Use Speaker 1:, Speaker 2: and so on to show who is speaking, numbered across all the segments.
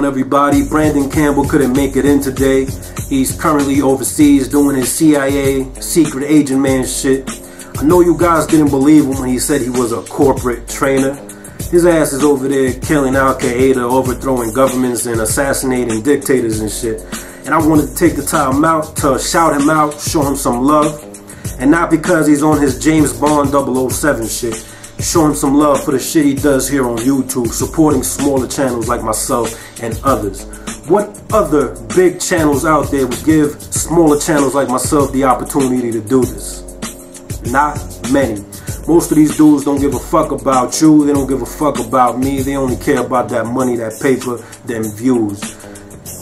Speaker 1: everybody? Brandon Campbell couldn't make it in today. He's currently overseas doing his CIA secret agent man shit. I know you guys didn't believe him when he said he was a corporate trainer. His ass is over there killing Al-Qaeda, overthrowing governments and assassinating dictators and shit. And I wanted to take the time out to shout him out, show him some love. And not because he's on his James Bond 007 shit. Show him some love for the shit he does here on YouTube, supporting smaller channels like myself and others. What other big channels out there would give smaller channels like myself the opportunity to do this? Not many. Most of these dudes don't give a fuck about you. They don't give a fuck about me. They only care about that money, that paper, them views.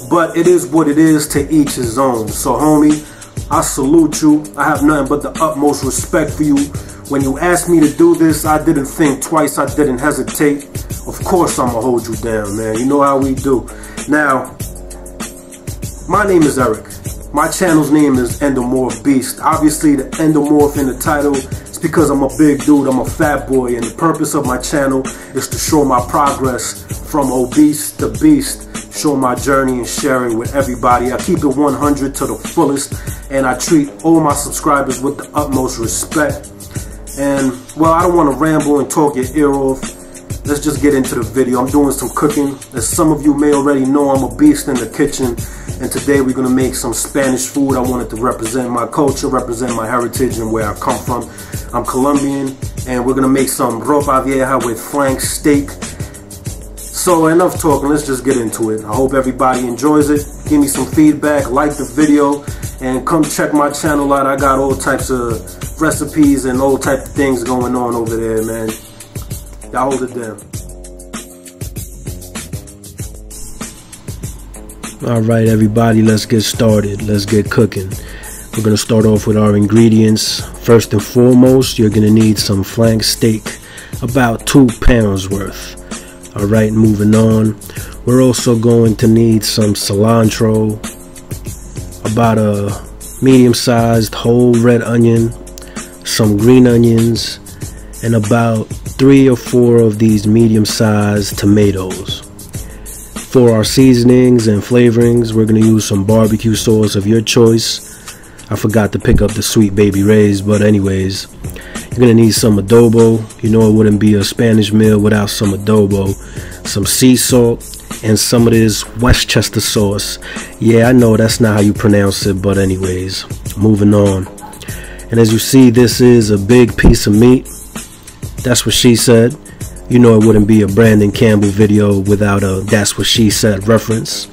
Speaker 1: But it is what it is, to each his own. So homie, I salute you. I have nothing but the utmost respect for you. When you asked me to do this, I didn't think twice. I didn't hesitate. Of course I'ma hold you down, man. You know how we do. Now, my name is Eric. My channel's name is Endomorphbeast. Obviously, the Endomorph in the title is because I'm a big dude. I'm a fat boy. And the purpose of my channel is to show my progress from obese to beast. Show my journey and sharing with everybody. I keep it 100 to the fullest. And I treat all my subscribers with the utmost respect. And, well, I don't want to ramble and talk your ear off. Let's just get into the video. I'm doing some cooking. As some of you may already know, I'm a beast in the kitchen. And today we're going to make some Spanish food. I wanted to represent my culture, represent my heritage and where I come from. I'm Colombian. And we're going to make some ropa vieja with flank steak. So enough talking. Let's just get into it. I hope everybody enjoys it. Give me some feedback. Like the video. And come check my channel out. I got all types of recipes and all types of things going on over there, man. Y'all hold it down.
Speaker 2: Alright everybody, let's get started. Let's get cooking. We're going to start off with our ingredients. First and foremost, you're going to need some flank steak. About 2 pounds worth. Alright, moving on. We're also going to need some cilantro. About a medium-sized whole red onion, some green onions, and about 3 or 4 of these medium-sized tomatoes. For our seasonings and flavorings, we're going to use some barbecue sauce of your choice. I forgot to pick up the Sweet Baby Ray's, but anyways, you're going to need some adobo. You know it wouldn't be a Spanish meal without some adobo, some sea salt, and some of this Westchester sauce. Yeah, I know that's not how you pronounce it, but anyways, moving on. And as you see, this is a big piece of meat. That's what she said. You know it wouldn't be a Brandon Campbell video without a that's what she said reference.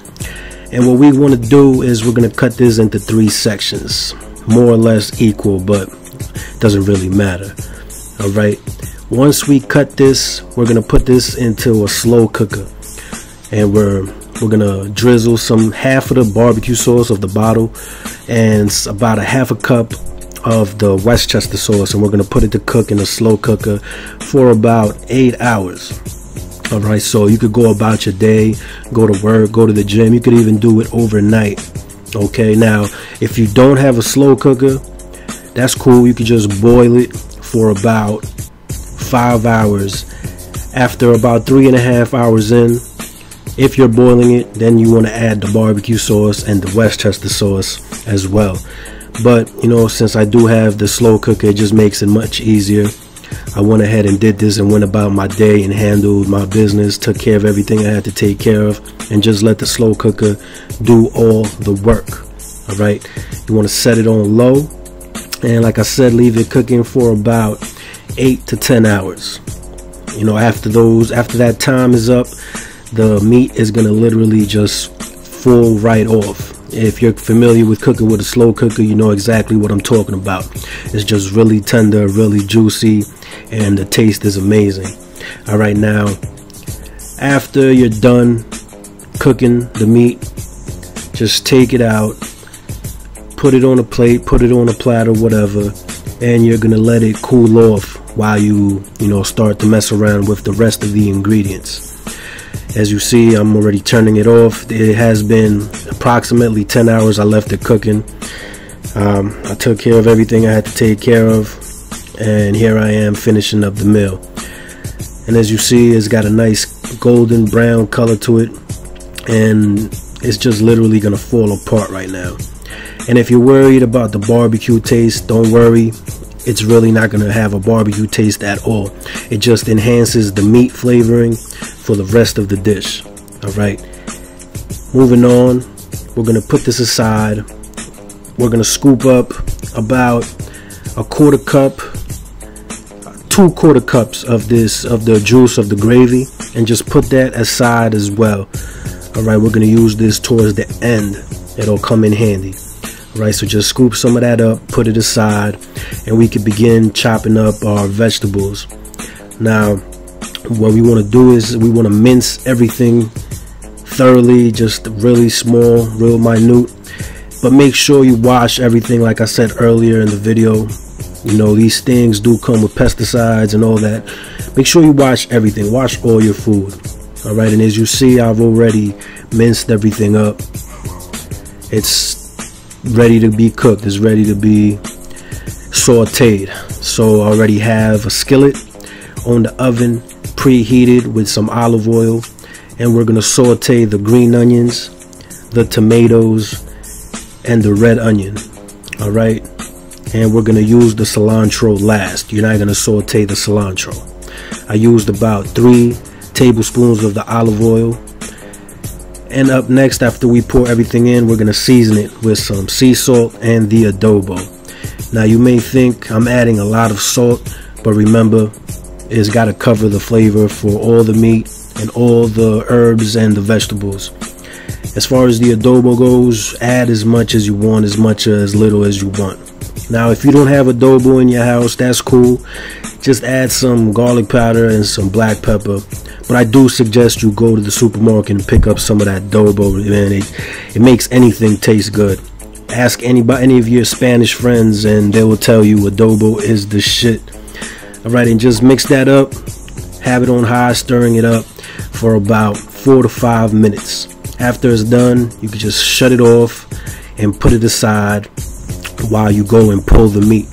Speaker 2: And what we want to do is we're going to cut this into 3 sections. More or less equal, but it doesn't really matter. Alright, once we cut this, we're going to put this into a slow cooker. And we're gonna drizzle half of the barbecue sauce of the bottle and about a half a cup of the Westchester sauce, and we're gonna put it to cook in a slow cooker for about 8 hours. Alright, so you could go about your day, go to work, go to the gym. You could even do it overnight. Okay, now if you don't have a slow cooker, that's cool. You could just boil it for about 5 hours. After about 3.5 hours in, if you're boiling it, then you want to add the barbecue sauce and the Westchester sauce as well. But you know, since I do have the slow cooker, it just makes it much easier. I went ahead and did this and went about my day and handled my business, took care of everything I had to take care of, and just let the slow cooker do all the work. Alright, you want to set it on low, and like I said, leave it cooking for about 8 to 10 hours. You know, after that time is up, the meat is gonna literally just fall right off. If you're familiar with cooking with a slow cooker, you know exactly what I'm talking about. It's just really tender, really juicy, and the taste is amazing. Alright, now after you're done cooking the meat, just take it out, put it on a plate, put it on a platter, whatever, and you're gonna let it cool off while you start to mess around with the rest of the ingredients. As you see, I'm already turning it off. It has been approximately 10 hours I left it cooking. I took care of everything I had to take care of, and here I am finishing up the meal. And as you see, it's got a nice golden brown color to it. and it's just literally gonna fall apart right now. And if you're worried about the barbecue taste, don't worry. It's really not gonna have a barbecue taste at all. It just enhances the meat flavoring for the rest of the dish. All right, moving on, we're gonna put this aside. We're gonna scoop up about a quarter cup, 2 quarter cups of the juice of the gravy, and just put that aside as well. All right, we're gonna use this towards the end. It'll come in handy. All right, so just scoop some of that up, put it aside, and we can begin chopping up our vegetables. Now, what we want to do is we want to mince everything thoroughly, just really small, real minute. But make sure you wash everything, like I said earlier in the video. You know, these things do come with pesticides and all that. Make sure you wash everything. Wash all your food. All right, and as you see, I've already minced everything up. It's ready to be cooked. It's ready to be sauteed. So I already have a skillet on the oven, preheated with some olive oil, and we're gonna saute the green onions, the tomatoes, and the red onion. All right, and we're gonna use the cilantro last. You're not gonna saute the cilantro. I used about 3 tablespoons of the olive oil. And up next, after we pour everything in, we're gonna season it with some sea salt and the adobo. Now you may think I'm adding a lot of salt, but remember, it's gotta cover the flavor for all the meat and all the herbs and the vegetables. As far as the adobo goes, add as much as you want, as much or as little as you want. Now, if you don't have adobo in your house, that's cool. Just add some garlic powder and some black pepper. But I do suggest you go to the supermarket and pick up some of that adobo, man. It makes anything taste good. Ask any of your Spanish friends and they will tell you adobo is the shit. All right, and just mix that up. Have it on high, stirring it up for about 4 to 5 minutes. After it's done, you can just shut it off and put it aside while you go and pull the meat.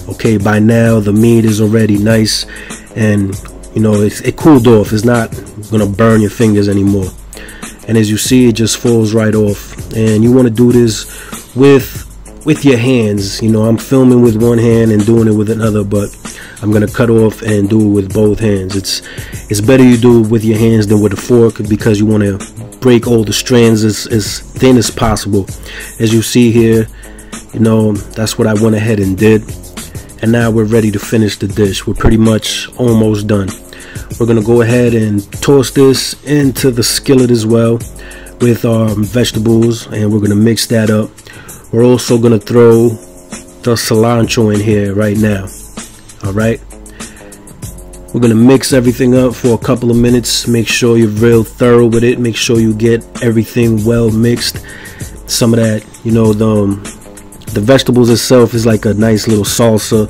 Speaker 2: Okay, by now the meat is already nice and you know it cooled off. It's not gonna burn your fingers anymore. And as you see, it just falls right off. And you want to do this with your hands. You know, I'm filming with one hand and doing it with another, but I'm gonna cut off and do it with both hands. It's better you do it with your hands than with a fork, because you want to break all the strands as thin as possible. As you see here, you know, that's what I went ahead and did. And now we're ready to finish the dish. We're pretty much almost done. We're gonna go ahead and toss this into the skillet as well with our vegetables, and we're gonna mix that up. We're also gonna throw the cilantro in here right now. All right, we're gonna mix everything up for a couple of minutes. Make sure you're real thorough with it. Make sure you get everything well mixed. Some of that, you know, the vegetables itself is like a nice little salsa.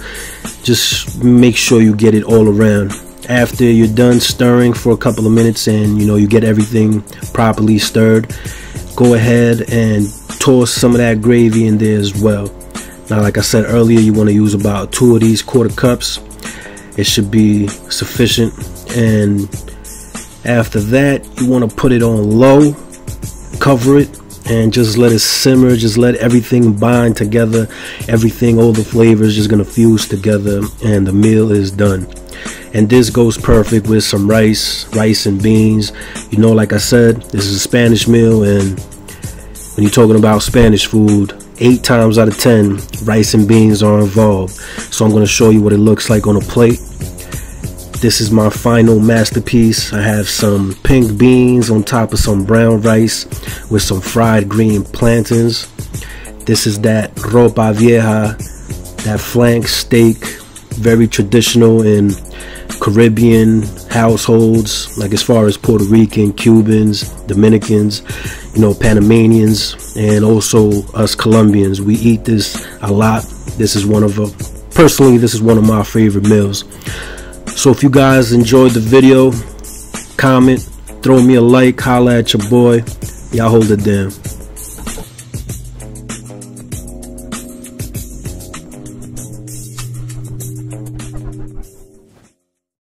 Speaker 2: Just make sure you get it all around. After you're done stirring for a couple of minutes and you know you get everything properly stirred, go ahead and toss some of that gravy in there as well. Now, like I said earlier, you want to use about 2 of these quarter cups. It should be sufficient. And after that, you want to put it on low, cover it, and just let it simmer. Just let everything bind together. Everything, all the flavors just gonna fuse together, and the meal is done. And this goes perfect with some rice and beans. You know, like I said, this is a Spanish meal, and when you're talking about Spanish food, 8 times out of 10 rice and beans are involved. So I'm going to show you what it looks like on a plate. This is my final masterpiece. I have some pink beans on top of some brown rice with some fried green plantains. This is that ropa vieja, that flank steak, very traditional in Caribbean households, like as far as Puerto Rican, Cubans, Dominicans, you know, Panamanians, and also us Colombians. We eat this a lot. This is one of personally, this is one of my favorite meals. So if you guys enjoyed the video, comment, throw me a like, holla at your boy. Y'all hold it down.